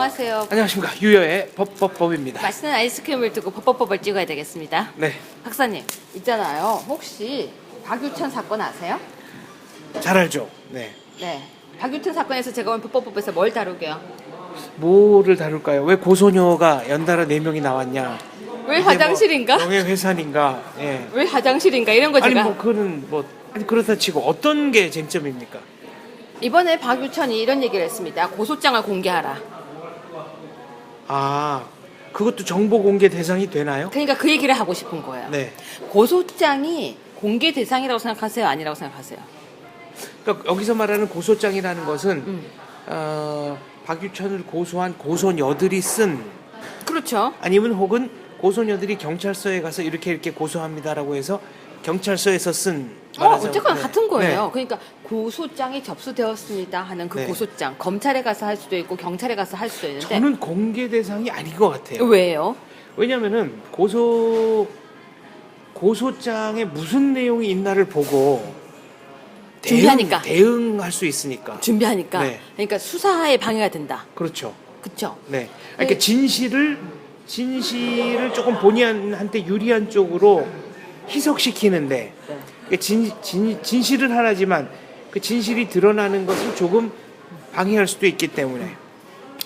안녕하세요. 안녕하십니까. 유여의 법법법입니다. 맛있는 아이스크림을 두고 법법법을 찍어야 되겠습니다. 네. 박사님, 있잖아요. 혹시 박유천 사건 아세요? 잘 알죠. 네. 네. 박유천 사건에서 제가 오늘 법법법에서 뭘 다루게요? 뭐를 다룰까요? 왜 고소녀가 연달아 4명이 나왔냐? 왜 화장실인가? 명예훼손인가? 예. 왜 화장실인가? 이런 거 아니 제가 뭐 그는 뭐 아니 그렇다 치고 어떤 게 쟁점입니까? 이번에 박유천이 이런 얘기를 했습니다. 고소장을 공개하라. 아, 그것도 정보 공개 대상이 되나요? 그러니까 그 얘기를 하고 싶은 거예요. 네. 고소장이 공개 대상이라고 생각하세요? 아니라고 생각하세요? 그러니까 여기서 말하는 고소장이라는 것은 박유천을 고소한 고소녀들이 쓴 그렇죠. 아니면 혹은 고소녀들이 경찰서에 가서 이렇게 고소합니다라고 해서 경찰서에서 쓴 어쨌거나 네. 같은 거예요. 네. 그러니까 고소장이 접수되었습니다 하는 그 네. 고소장 검찰에 가서 할 수도 있고 경찰에 가서 할 수도 있는데 저는 공개 대상이 아닌 것 같아요. 왜요? 왜냐면은 고소장에 무슨 내용이 있나를 보고 준비하니까. 대응할 수 있으니까. 준비하니까 네. 그러니까 수사에 방해가 된다. 그렇죠. 그렇죠? 네. 그러니까 진실을 조금 본인한테 유리한 쪽으로 희석시키는데 네. 그러니까 진실은 하나지만 그 진실이 드러나는 것을 조금 방해할 수도 있기 때문에.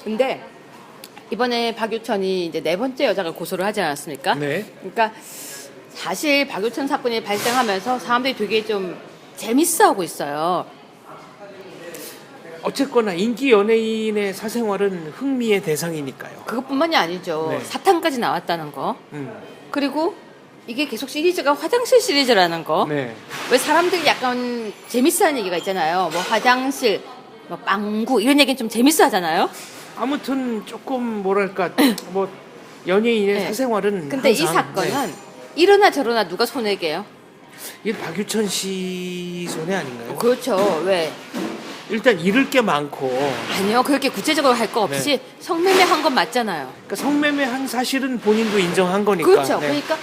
근데 이번에 박유천이 이제 4번째 여자가 고소를 하지 않았습니까? 네. 그러니까 사실 박유천 사건이 발생하면서 사람들이 되게 좀 재밌어하고 있어요. 어쨌거나 인기 연예인의 사생활은 흥미의 대상이니까요. 그것뿐만이 아니죠. 네. 사탕까지 나왔다는 거. 음. 그리고 이게 계속 시리즈가 화장실 시리즈라는 거. 네. 왜 사람들이 약간 재밌어하는 얘기가 있잖아요. 뭐 화장실, 뭐 빵구 이런 얘기는 좀 재밌어 하잖아요. 아무튼 조금 뭐랄까 뭐 연예인의 네. 사생활은 근데 이 항상, 사건은 네. 이러나 저러나 누가 손해게요? 이게 박유천 씨 손해 아닌가요? 그렇죠. 왜? 일단 잃을 게 많고 아니요. 그렇게 구체적으로 할 거 없이 네. 성매매 한 건 맞잖아요. 그러니까 성매매한 사실은 본인도 인정한 거니까. 그렇죠. 네. 그러니까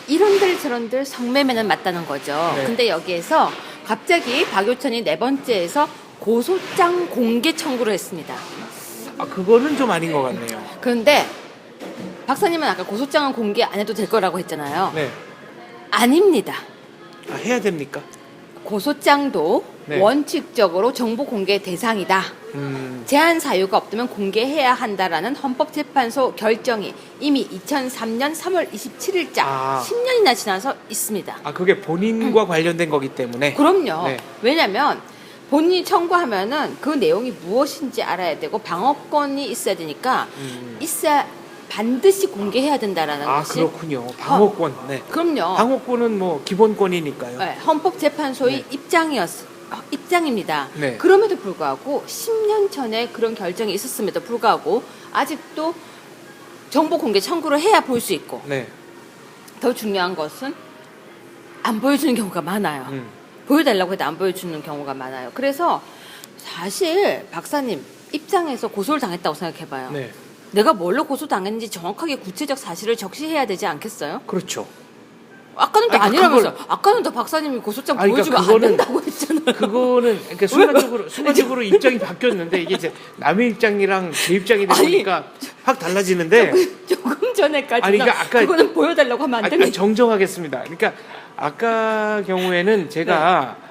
이런들 저런들 성매매는 맞다는 거죠. 네. 근데 여기에서 갑자기 박유천이 4번째에서 고소장 공개 청구를 했습니다. 아 그거는 좀 아닌 것 같네요. 그런데 박사님은 아까 고소장은 공개 안 해도 될 거라고 했잖아요. 네. 아닙니다. 아, 해야 됩니까? 고소장도 네. 원칙적으로 정보 공개 대상이다. 제한 사유가 없다면 공개해야 한다라는 헌법재판소 결정이 이미 2003년 3월 27일자 아. 10년이나 지나서 있습니다. 아 그게 본인과 관련된 거기 때문에. 그럼요. 네. 왜냐하면 본인이 청구하면은 그 내용이 무엇인지 알아야 되고 방어권이 있어야 되니까 있어야 반드시 공개해야 된다라는 아 것이. 그렇군요. 방어권. 네. 그럼요. 방어권은 뭐 기본권이니까요. 네, 헌법재판소의 네. 입장입니다. 네. 그럼에도 불구하고 10년 전에 그런 결정이 있었음에도 불구하고 아직도 정보 공개 청구를 해야 볼 수 있고 네. 더 중요한 것은 안 보여주는 경우가 많아요. 보여달라고 해도 안 보여주는 경우가 많아요. 그래서 사실 박사님 입장에서 고소를 당했다고 생각해봐요. 네. 내가 뭘로 고소당했는지 정확하게 구체적 사실을 적시해야 되지 않겠어요? 그렇죠. 아까는 또 아니, 아니라면서 아까는 또 박사님이 고소장 아니, 보여주면 그러니까 안 된다고 했잖아요. 그거는 그러니까 순간적으로 입장이 바뀌었는데 이게 이제 남의 입장이랑 제 입장이 아니, 되니까 확 달라지는데. 조금 전에까지 아니, 그러니까 아까 그거는 보여달라고 하면 안 됩니다. 정정하겠습니다. 그러니까 아까 경우에는 제가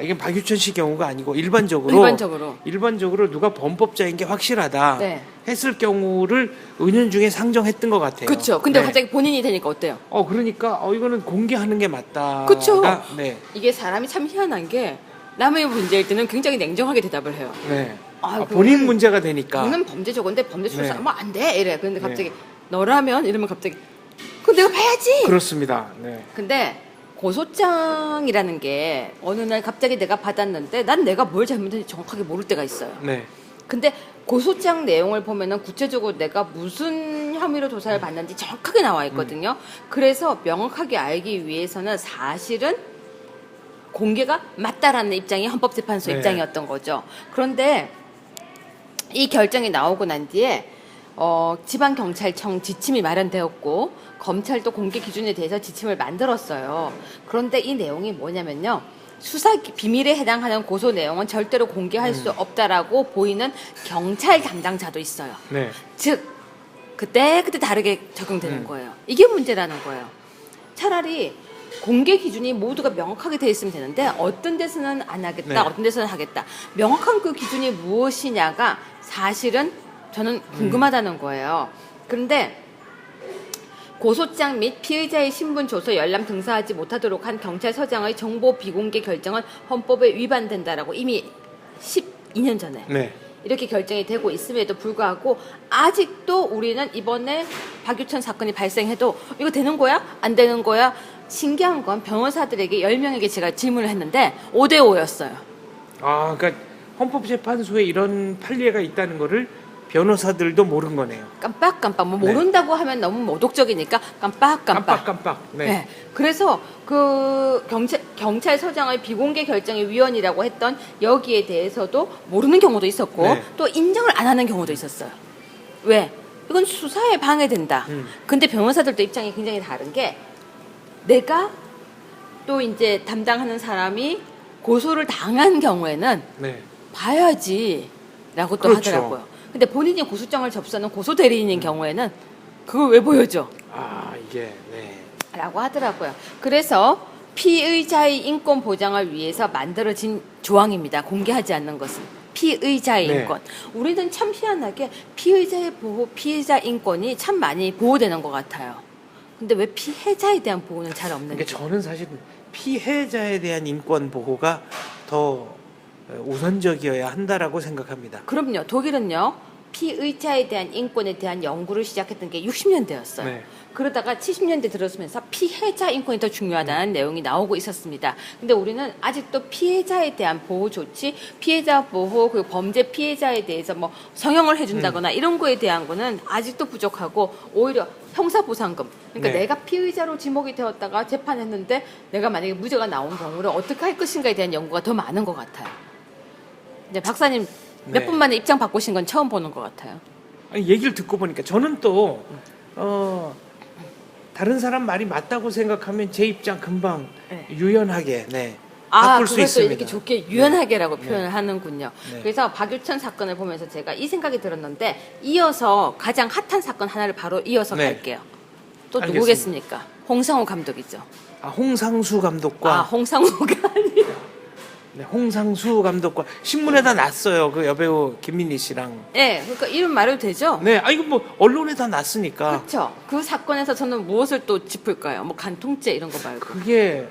이게 박유천 씨 경우가 아니고 일반적으로 누가 범법자인 게 확실하다 네. 했을 경우를 은연중에 상정했던 것 같아요. 그렇죠. 근데 네. 갑자기 본인이 되니까 어때요? 그러니까 이거는 공개하는 게 맞다. 그렇죠. 네. 이게 사람이 참 희한한 게 남의 문제일 때는 굉장히 냉정하게 대답을 해요. 네. 아, 본인 문제가 되니까. 그거는 범죄죠. 근데 범죄 네. 수사하면 안 돼. 이래. 근데 갑자기 너라면 이러면 갑자기 그거 내가 봐야지. 그렇습니다. 네. 근데 고소장이라는 게 어느 날 갑자기 내가 받았는데 난 내가 뭘 잘못했는지 정확하게 모를 때가 있어요. 네. 근데 고소장 내용을 보면은 구체적으로 내가 무슨 혐의로 조사를 받는지 정확하게 나와 있거든요. 그래서 명확하게 알기 위해서는 사실은 공개가 맞다라는 입장이 헌법재판소 네. 입장이었던 거죠. 그런데 이 결정이 나오고 난 뒤에 지방경찰청 지침이 마련되었고 검찰도 공개 기준에 대해서 지침을 만들었어요. 그런데 이 내용이 뭐냐면요. 수사 비밀에 해당하는 고소 내용은 절대로 공개할 수 없다라고 보이는 경찰 담당자도 있어요. 네. 즉 그때 다르게 적용되는 거예요. 이게 문제라는 거예요. 차라리 공개 기준이 모두가 명확하게 돼 있으면 되는데 어떤 데서는 안 하겠다, 네. 어떤 데서는 하겠다. 명확한 그 기준이 무엇이냐가 사실은 저는 궁금하다는 거예요. 그런데 고소장 및 피의자의 신분 조서 열람 등사하지 못하도록 한 경찰서장의 정보 비공개 결정은 헌법에 위반된다라고 이미 12년 전에 네. 이렇게 결정이 되고 있음에도 불구하고 아직도 우리는 이번에 박유천 사건이 발생해도 이거 되는 거야? 안 되는 거야? 신기한 건 변호사들에게 10명에게 제가 질문을 했는데 5대5였어요. 아, 그러니까 헌법재판소에 이런 판례가 있다는 거를 변호사들도 모르는 거네요. 깜빡깜빡 뭐 모른다고 하면 너무 모독적이니까 깜빡깜빡. 깜빡깜빡. 네. 네. 그래서 그 경찰서장의 비공개 결정의 위원이라고 했던 여기에 대해서도 모르는 경우도 있었고 네. 또 인정을 안 하는 경우도 있었어요. 왜? 이건 수사에 방해된다. 근데 변호사들도 입장이 굉장히 다른 게 내가 또 이제 담당하는 사람이 고소를 당한 경우에는 네. 봐야지라고 또 그렇죠. 하더라고요. 근데 본인이 고소장을 접수하는 고소 대리인인 경우에는 그걸 왜 보여줘? 아, 이게 네. 라고 하더라고요. 그래서 피의자의 인권 보장을 위해서 만들어진 조항입니다. 공개하지 않는 것은. 피의자의 네. 인권. 우리는 참 희한하게 피의자의 보호, 피해자 인권이 참 많이 보호되는 것 같아요. 근데 왜 피해자에 대한 보호는 잘 없는지. 그러니까 저는 사실 피해자에 대한 인권 보호가 더 우선적이어야 한다라고 생각합니다. 그럼요. 독일은요. 피의자에 대한 인권에 대한 연구를 시작했던 게 60년대였어요. 네. 그러다가 70년대 들어서면서 피해자 인권이 더 중요하다는 내용이 나오고 있었습니다. 근데 우리는 아직도 피해자에 대한 보호 조치, 피해자 보호, 그리고 범죄 피해자에 대해서 뭐 성형을 해준다거나 이런 거에 대한 거는 아직도 부족하고 오히려 형사보상금. 그러니까 네. 내가 피의자로 지목이 되었다가 재판했는데 내가 만약에 무죄가 나온 경우를 어떻게 할 것인가에 대한 연구가 더 많은 것 같아요. 이제 박사님 몇 네. 분 만에 입장 바꾸신 건 처음 보는 것 같아요. 아니, 얘기를 듣고 보니까 저는 또 다른 사람 말이 맞다고 생각하면 제 입장 금방 네. 유연하게 네, 아, 바꿀 수 그걸 또 있습니다. 이렇게 좋게 유연하게라고 네. 표현을 하는군요. 네. 그래서 박유천 사건을 보면서 제가 이 생각이 들었는데 이어서 가장 핫한 사건 하나를 바로 이어서 네. 갈게요. 또 알겠습니다. 누구겠습니까? 홍상우 감독이죠. 아, 홍상수 감독과 홍상우가 아니에요. 네, 홍상수 감독과 신문에다 났어요. 그 여배우 김민희 씨랑. 네, 그러니까 이름 말해도 되죠? 네, 아 이거 뭐 언론에다 났으니까. 그렇죠. 그 사건에서 저는 무엇을 또 짚을까요? 뭐 간통죄 이런 거 말고. 그게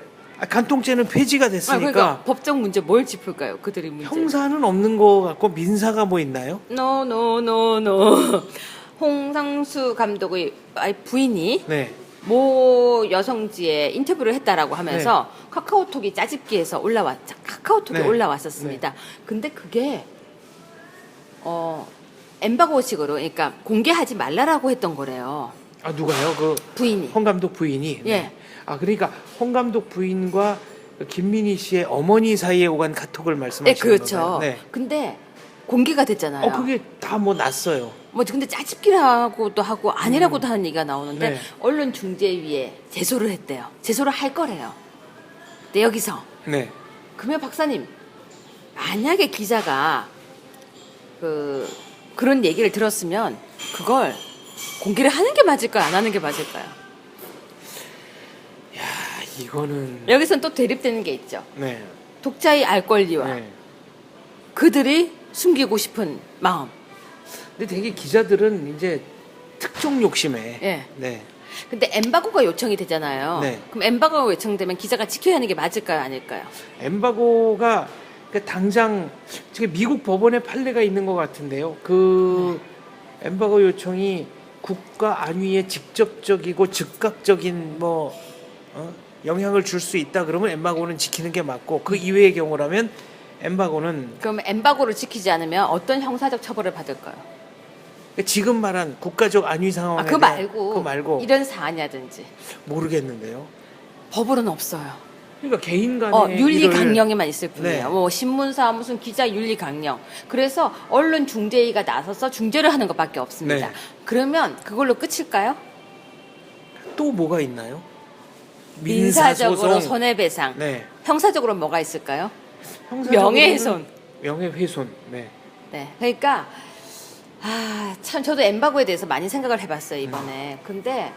간통죄는 폐지가 됐으니까 그러니까 법적 문제 뭘 짚을까요? 그들의 문제. 형사는 없는 거 같고 민사가 뭐 있나요? 노. 홍상수 감독의 부인이 네. 모 여성지에 인터뷰를 했다라고 하면서 카카오톡이 짜집기해서 카카오톡에 네. 올라왔었습니다. 근데 그게 엠바고식으로 그러니까 공개하지 말라라고 했던 거래요. 아 누가요? 그 부인이. 홍 감독 부인이. 예. 아 그러니까 홍 감독 부인과 그 김민희 씨의 어머니 사이에 오간 카톡을 말씀하시는 그렇죠. 건가요? 네. 근데 공개가 됐잖아요. 그게 다 뭐 났어요. 뭐 근데 짜집기라고도 하고 아니라고도 하는 얘기가 나오는데 네. 언론중재위에 제소를 했대요. 제소를 할 거래요. 근데 여기서 네. 그러면 박사님 만약에 기자가 그런 얘기를 들었으면 그걸 공개를 하는 게 맞을까요? 안 하는 게 맞을까요? 이거는 여기서는 또 대립되는 게 있죠. 네. 독자의 알 권리와 네. 그들이 숨기고 싶은 마음. 근데 되게 기자들은 이제 특종 욕심에. 예. 네. 근데 엠바고가 요청이 되잖아요. 네. 그럼 엠바고가 요청되면 기자가 지켜야 하는 게 맞을까요? 아닐까요? 엠바고가 당장 지금 미국 법원에 판례가 있는 것 같은데요. 그 엠바고 요청이 국가 안위에 직접적이고 즉각적인 영향을 줄 수 있다 그러면 엠바고는 지키는 게 맞고 그 이외의 경우라면 엠바고는 그럼 엠바고를 지키지 않으면 어떤 형사적 처벌을 받을까요? 지금 말한 국가적 안위 상황에 그거 대한- 말고, 그거 말고 이런 사안이라든지 모르겠는데요. 법으로는 없어요. 그러니까 개인 간의 윤리 일을- 강령에만 있을 뿐이에요. 네. 뭐 신문사 무슨 기자 윤리 강령. 그래서 언론 중재위가 나서서 중재를 하는 것밖에 없습니다. 네. 그러면 그걸로 끝일까요? 또 뭐가 있나요? 민사적으로 민사소송. 손해배상. 네. 형사적으로 뭐가 있을까요? 형사적으로는 명예훼손. 명예훼손. 네. 네. 그러니까 참 저도 엠바고에 대해서 많이 생각을 해봤어요 이번에. 근데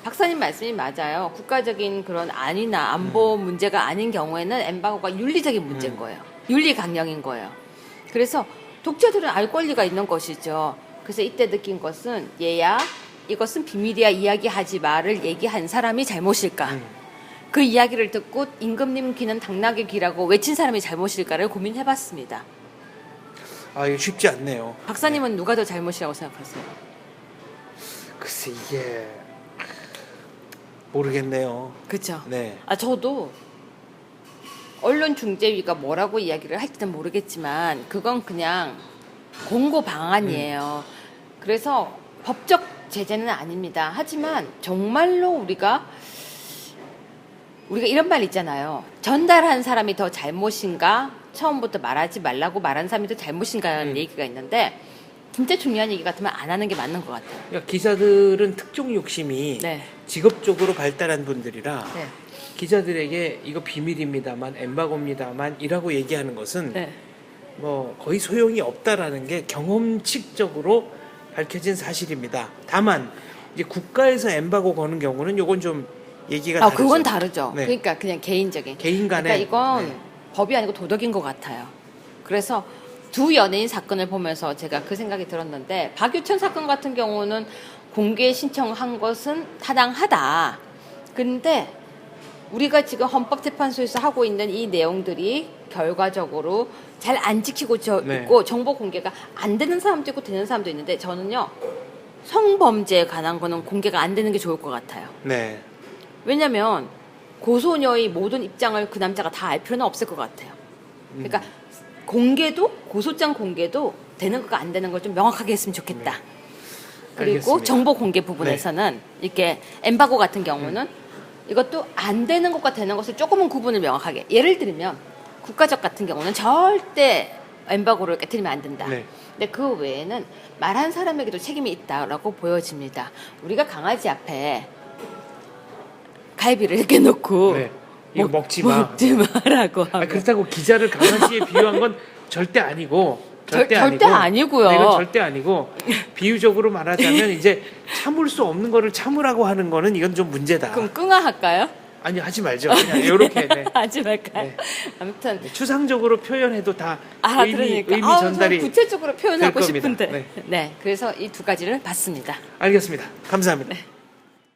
박사님 말씀이 맞아요. 국가적인 그런 안위나 안보 문제가 아닌 경우에는 엠바고가 윤리적인 문제인 거예요. 윤리 강령인 거예요. 그래서 독재들은 알 권리가 있는 것이죠. 그래서 이때 느낀 것은 얘야 이것은 비밀이야 이야기하지 마를 얘기한 사람이 잘못일까? 그 이야기를 듣고 임금님 귀는 당나귀 귀라고 외친 사람이 잘못일까를 고민해봤습니다. 아, 이거 쉽지 않네요. 박사님은 누가 더 잘못이라고 생각하세요? 글쎄 이게 모르겠네요. 그렇죠. 네. 저도 언론중재위가 뭐라고 이야기를 할지는 모르겠지만 그건 그냥 공고 방안이에요. 그래서 법적 제재는 아닙니다. 하지만 정말로 우리가 이런 말 있잖아요. 전달한 사람이 더 잘못인가? 처음부터 말하지 말라고 말한 사람이 더 잘못인가라는 얘기가 있는데 진짜 중요한 얘기 같으면 안 하는 게 맞는 것 같아요. 그러니까 기자들은 특종 욕심이 네. 직업적으로 발달한 분들이라 네. 기자들에게 이거 비밀입니다만 엠바고입니다만 이라고 얘기하는 것은 네. 뭐 거의 소용이 없다라는 게 경험칙적으로 밝혀진 사실입니다. 다만 이제 국가에서 엠바고 거는 경우는 요건 좀 얘기가 다르죠. 그건 다르죠. 네. 그러니까 그냥 개인적인. 개인 간에 그러니까 이건 네. 법이 아니고 도덕인 것 같아요. 그래서 두 연예인 사건을 보면서 제가 그 생각이 들었는데 박유천 사건 같은 경우는 공개 신청한 것은 타당하다. 근데 우리가 지금 헌법재판소에서 하고 있는 이 내용들이 결과적으로 잘 안 지키고 네. 있고 정보 공개가 안 되는 사람도 있고 되는 사람도 있는데 저는요 성범죄에 관한 거는 공개가 안 되는 게 좋을 것 같아요. 네. 왜냐면 고소녀의 모든 입장을 그 남자가 다 알 필요는 없을 것 같아요. 그러니까 공개도 고소장 공개도 되는 거가 안 되는 걸 좀 명확하게 했으면 좋겠다. 네. 그리고 알겠습니다. 정보 공개 부분에서는 이렇게 엠바고 같은 경우는 이것도 안 되는 것과 되는 것을 조금은 구분을 명확하게. 예를 들면 국가적 같은 경우는 절대 엠바고를 깨트리면 안 된다. 네. 근데 그 외에는 말한 사람에게도 책임이 있다라고 보여집니다. 우리가 강아지 앞에 갈비를 이렇게 놓고 네. 이거 먹지 마. 먹지 마라고 하고. 그렇다고 기자를 강아지에 비유한 건 절대 아니고 절대 아니고요. 네, 이건 절대 아니고 비유적으로 말하자면 이제 참을 수 없는 거를 참으라고 하는 거는 이건 좀 문제다. 그럼 끙아 할까요? 아니 하지 말죠. 그냥 이렇게 네. 하지 말까요? 네. 아무튼 추상적으로 표현해도 다 그러니까. 의미 전달이 좀 구체적으로 표현하고 될 겁니다. 싶은데. 네. 네, 그래서 이 두 가지를 봤습니다. 알겠습니다. 감사합니다. 네.